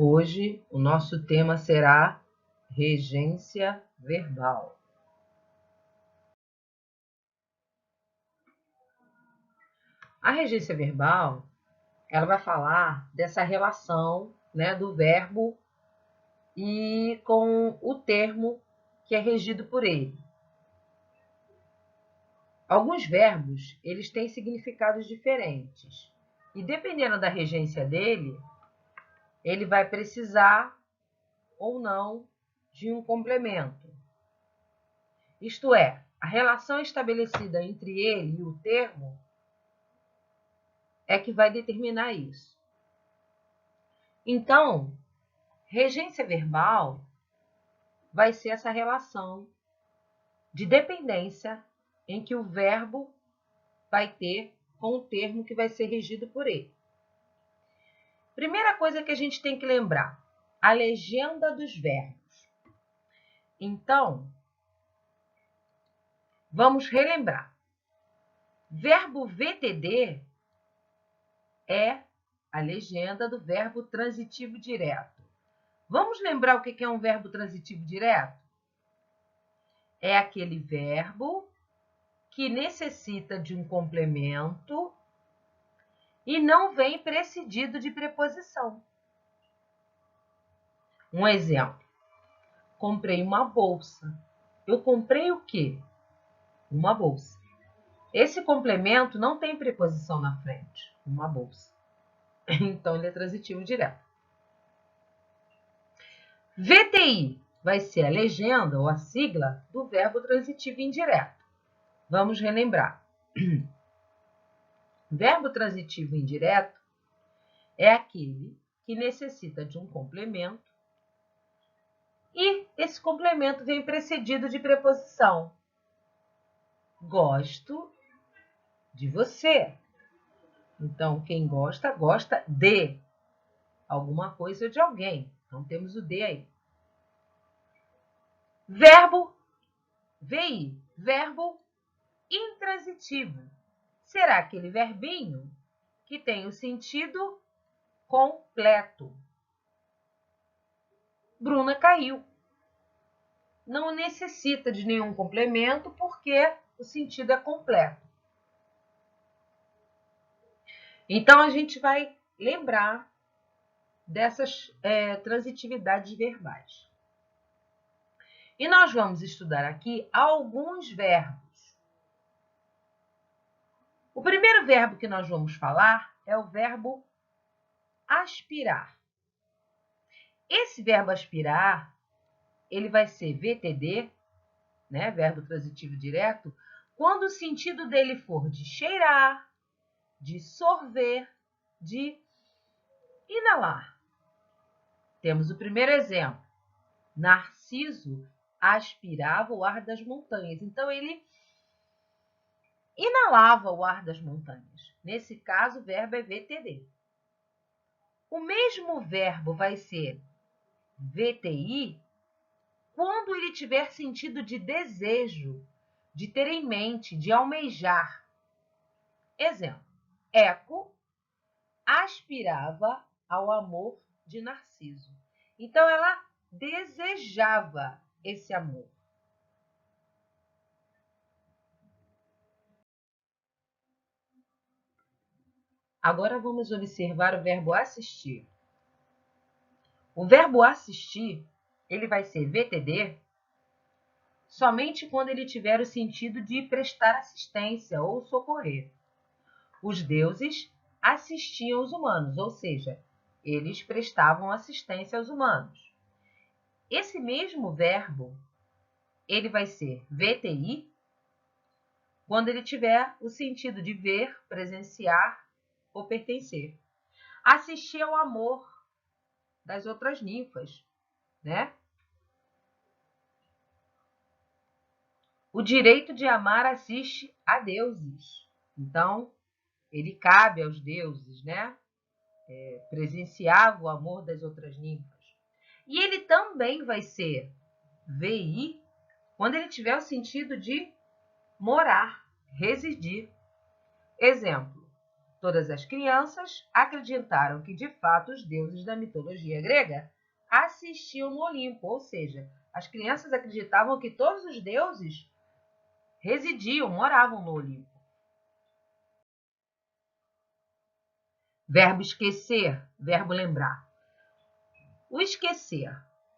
Hoje o nosso tema será regência verbal. A regência verbal, ela vai falar dessa relação, do verbo e com o termo que é regido por ele. Alguns verbos, eles têm significados diferentes. E dependendo da regência dele, ele vai precisar ou não de um complemento. Isto é, a relação estabelecida entre ele e o termo é que vai determinar isso. Então, regência verbal vai ser essa relação de dependência em que o verbo vai ter com o termo que vai ser regido por ele. Primeira coisa que a gente tem que lembrar, a legenda dos verbos. Então, vamos relembrar. Verbo VTD é a legenda do verbo transitivo direto. Vamos lembrar o que é um verbo transitivo direto? É aquele verbo que necessita de um complemento e não vem precedido de preposição. Um exemplo. Comprei uma bolsa. Eu comprei o quê? Uma bolsa. Esse complemento não tem preposição na frente. Uma bolsa. Então, ele é transitivo direto. VTI vai ser a legenda ou a sigla do verbo transitivo indireto. Vamos relembrar. Verbo transitivo indireto é aquele que necessita de um complemento e esse complemento vem precedido de preposição. Gosto de você. Então, quem gosta, gosta de alguma coisa ou de alguém. Então, temos o de aí. Verbo VI, verbo intransitivo. Será aquele verbinho que tem o sentido completo. Bruna caiu. Não necessita de nenhum complemento porque o sentido é completo. Então, a gente vai lembrar dessas transitividades verbais. E nós vamos estudar aqui alguns verbos. O primeiro verbo que nós vamos falar é o verbo aspirar. Esse verbo aspirar, ele vai ser VTD, verbo transitivo direto, quando o sentido dele for de cheirar, de sorver, de inalar. Temos o primeiro exemplo. Narciso aspirava o ar das montanhas. Então, ele inalava o ar das montanhas. Nesse caso, o verbo é VTD. O mesmo verbo vai ser VTI quando ele tiver sentido de desejo, de ter em mente, de almejar. Exemplo. Eco aspirava ao amor de Narciso. Então, ela desejava esse amor. Agora vamos observar o verbo assistir. O verbo assistir, ele vai ser VTD somente quando ele tiver o sentido de prestar assistência ou socorrer. Os deuses assistiam os humanos, ou seja, eles prestavam assistência aos humanos. Esse mesmo verbo, ele vai ser VTI quando ele tiver o sentido de ver, presenciar ou pertencer. Assistir ao amor das outras ninfas, O direito de amar assiste a deuses. Então, ele cabe aos deuses, presenciava o amor das outras ninfas. E ele também vai ser VI quando ele tiver o sentido de morar, residir. Exemplo, Todas as crianças acreditaram que, de fato, os deuses da mitologia grega assistiam no Olimpo, ou seja, as crianças acreditavam que todos os deuses residiam, moravam no Olimpo. Verbo esquecer, verbo lembrar. O esquecer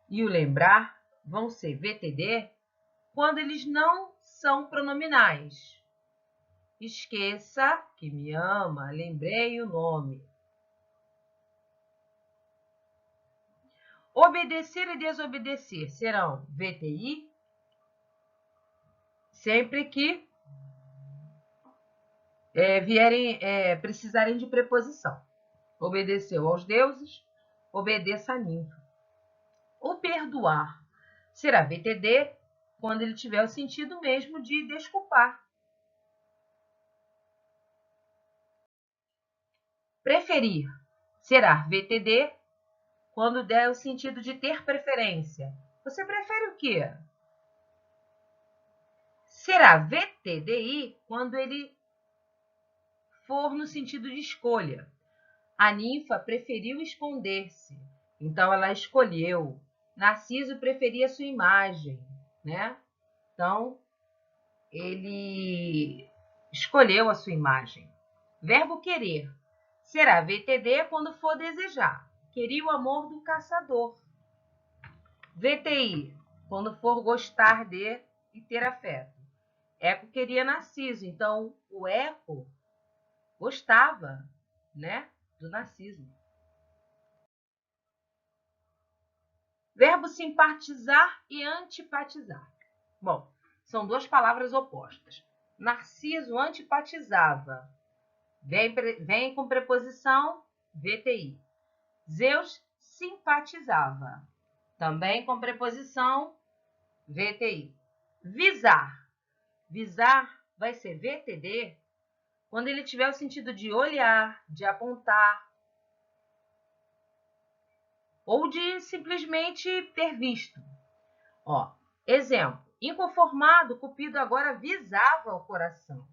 e o lembrar vão ser VTD quando eles não são pronominais. Esqueça que me ama, lembrei o nome. Obedecer e desobedecer serão VTI, sempre que precisarem de preposição. Obedeceu aos deuses, obedeça a ninfa. O perdoar será VTD quando ele tiver o sentido mesmo de desculpar. Preferir será VTD quando der o sentido de ter preferência. Você prefere o quê? Será VTDI quando ele for no sentido de escolha. A ninfa preferiu esconder-se, então ela escolheu. Narciso preferia sua imagem, né? Então, ele escolheu a sua imagem. Verbo querer será VTD quando for desejar. Queria o amor do caçador. VTI, quando for gostar de e ter afeto. Eco queria Narciso, então o Eco gostava, né, do Narciso. Verbo simpatizar e antipatizar. Bom, são duas palavras opostas. Narciso antipatizava. Vem com preposição VTI. Zeus simpatizava. Também com preposição VTI. Visar. Visar vai ser VTD quando ele tiver o sentido de olhar, de apontar, ou de simplesmente ter visto. Ó, exemplo, inconformado, Cupido agora visava o coração.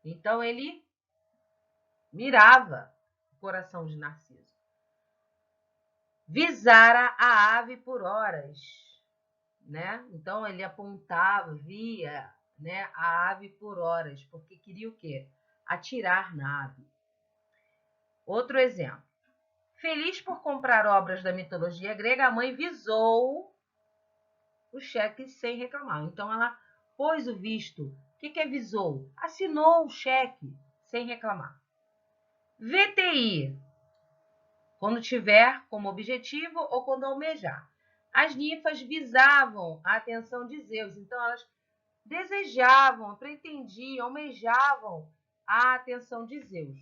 Então, ele mirava o coração de Narciso. Visara a ave por horas, né? Então, ele apontava, via, né, a ave por horas, porque queria o quê? Atirar na ave. Outro exemplo. Feliz por comprar obras da mitologia grega, a mãe visou o cheque sem reclamar. Então, ela pôs o visto. O que é visou? Assinou o cheque sem reclamar. VTI, quando tiver como objetivo ou quando almejar. As ninfas visavam a atenção de Zeus. Então, elas desejavam, pretendiam, almejavam a atenção de Zeus.